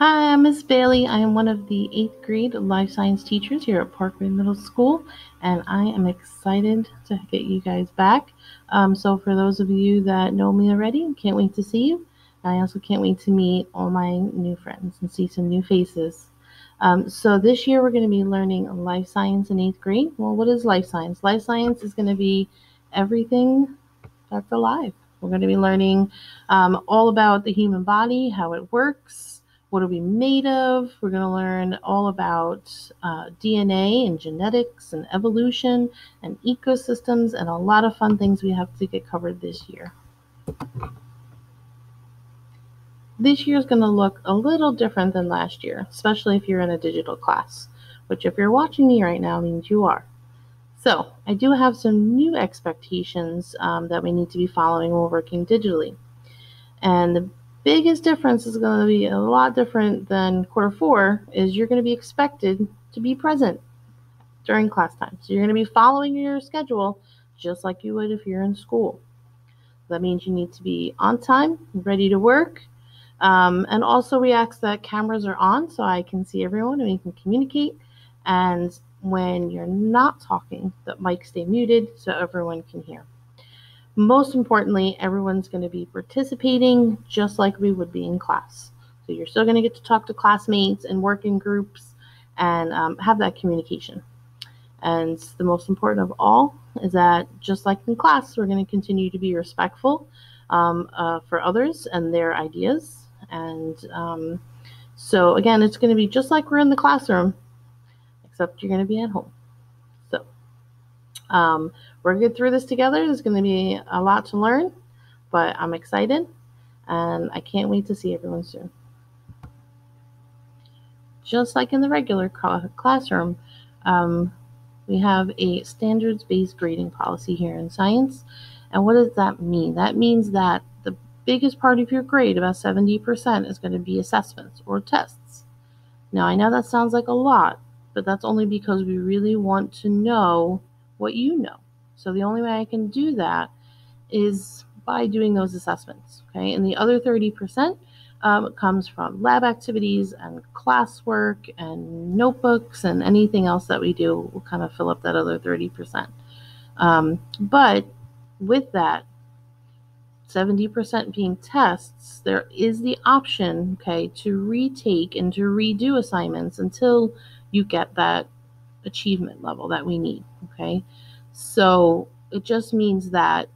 Hi, I'm Miss Bailey. I am one of the 8th grade life science teachers here at Parkway Middle School, and I am excited to get you guys back. So for those of you that know me already, can't wait to see you. I also can't wait to meet all my new friends and see some new faces. So this year we're going to be learning life science in 8th grade. Well, what is life science? Life science is going to be everything that's alive. We're going to be learning all about the human body, how it works, what are we made of. We're going to learn all about DNA and genetics and evolution and ecosystems and a lot of fun things we have to get covered this year. This year is going to look a little different than last year, especially if you're in a digital class, which if you're watching me right now means you are. So I do have some new expectations that we need to be following when we're working digitally. And the biggest difference is going to be a lot different than quarter four is you're going to be expected to be present during class time. So you're going to be following your schedule just like you would if you're in school. That means you need to be on time, ready to work. And also we ask that cameras are on so I can see everyone and we can communicate. And when you're not talking, the mics stay muted so everyone can hear. Most importantly, everyone's going to be participating just like we would be in class. So you're still going to get to talk to classmates and work in groups and have that communication. And the most important of all is that just like in class, we're going to continue to be respectful for others and their ideas. And so again, it's going to be just like we're in the classroom, except you're going to be at home. So we're going to get through this together. There's going to be a lot to learn, but I'm excited and I can't wait to see everyone soon. Just like in the regular classroom, we have a standards-based grading policy here in science. And what does that mean? That means that the biggest part of your grade, about 70%, is going to be assessments or tests. Now, I know that sounds like a lot, but that's only because we really want to know what you know. So the only way I can do that is by doing those assessments, okay? And the other 30% comes from lab activities and classwork and notebooks and anything else that we do will kind of fill up that other 30%. But with that, 70% being tests, there is the option, okay, to retake and to redo assignments until you get that achievement level that we need, okay? So it just means that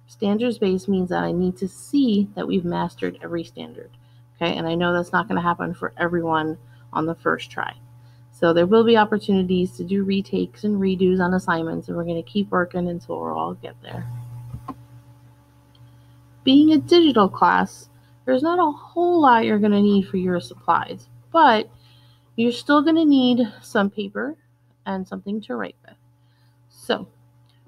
standards-based means that I need to see that we've mastered every standard, okay? And I know that's not going to happen for everyone on the first try. So there will be opportunities to do retakes and redos on assignments, and we're going to keep working until we'll all get there. Being a digital class, there's not a whole lot you're going to need for your supplies, but you're still going to need some paper and something to write with. So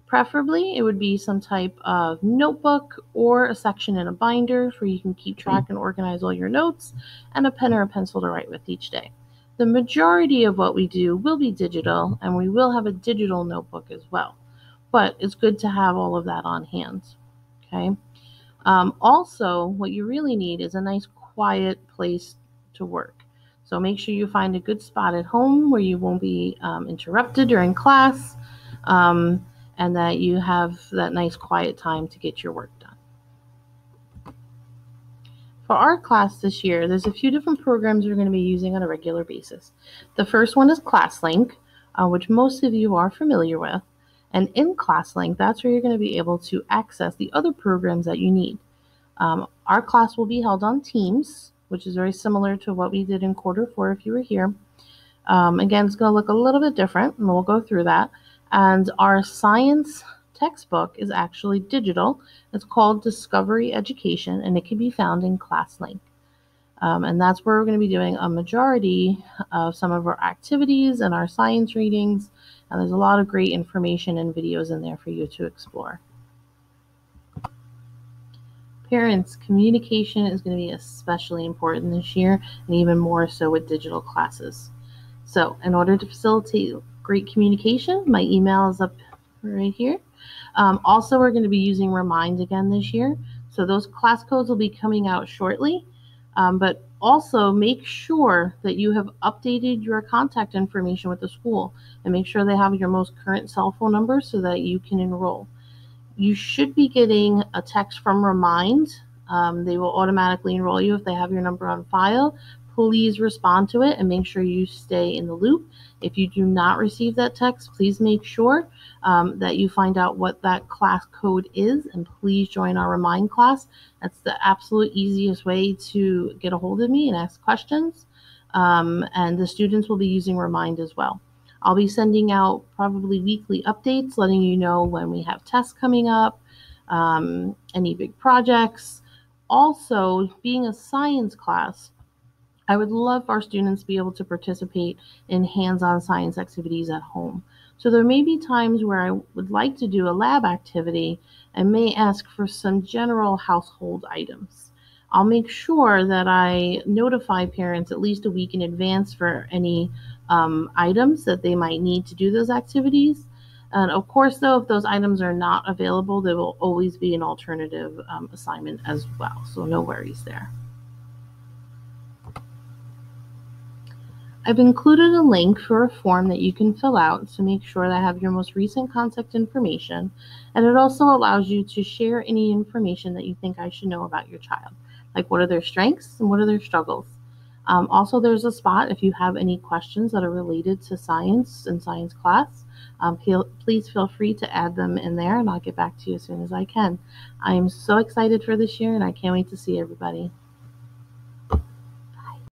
preferably, it would be some type of notebook or a section in a binder where you can keep track and organize all your notes, and a pen or a pencil to write with each day. The majority of what we do will be digital, and we will have a digital notebook as well. But it's good to have all of that on hand, okay? Also, what you really need is a nice quiet place to work. So make sure you find a good spot at home where you won't be interrupted during class, and that you have that nice quiet time to get your work done. For our class this year, there's a few different programs we're going to be using on a regular basis. The first one is ClassLink, which most of you are familiar with. And in ClassLink, that's where you're going to be able to access the other programs that you need. Our class will be held on Teams, which is very similar to what we did in quarter four if you were here. Again, it's going to look a little bit different, and we'll go through that. And our science textbook is actually digital. It's called Discovery Education, and it can be found in ClassLink. And that's where we're going to be doing a majority of some of our activities and our science readings. And there's a lot of great information and videos in there for you to explore. Parents, communication is going to be especially important this year, and even more so with digital classes. So in order to facilitate great communication, my email is up right here. Also, we're going to be using Remind again this year. So those class codes will be coming out shortly. But also make sure that you have updated your contact information with the school and make sure they have your most current cell phone number so that you can enroll. You should be getting a text from Remind. They will automatically enroll you if they have your number on file. Please respond to it and make sure you stay in the loop. If you do not receive that text, please make sure that you find out what that class code is and please join our Remind class. That's the absolute easiest way to get a hold of me and ask questions. And the students will be using Remind as well. I'll be sending out probably weekly updates, letting you know when we have tests coming up, any big projects. Also, being a science class, I would love our students to be able to participate in hands-on science activities at home. So there may be times where I would like to do a lab activity and may ask for some general household items. I'll make sure that I notify parents at least a week in advance for any items that they might need to do those activities. And of course, though, if those items are not available, there will always be an alternative assignment as well. So no worries there. I've included a link for a form that you can fill out to make sure that I have your most recent contact information, and it also allows you to share any information that you think I should know about your child, like what are their strengths and what are their struggles. Also, there's a spot if you have any questions that are related to science and science class. Please feel free to add them in there, and I'll get back to you as soon as I can. I am so excited for this year, and I can't wait to see everybody.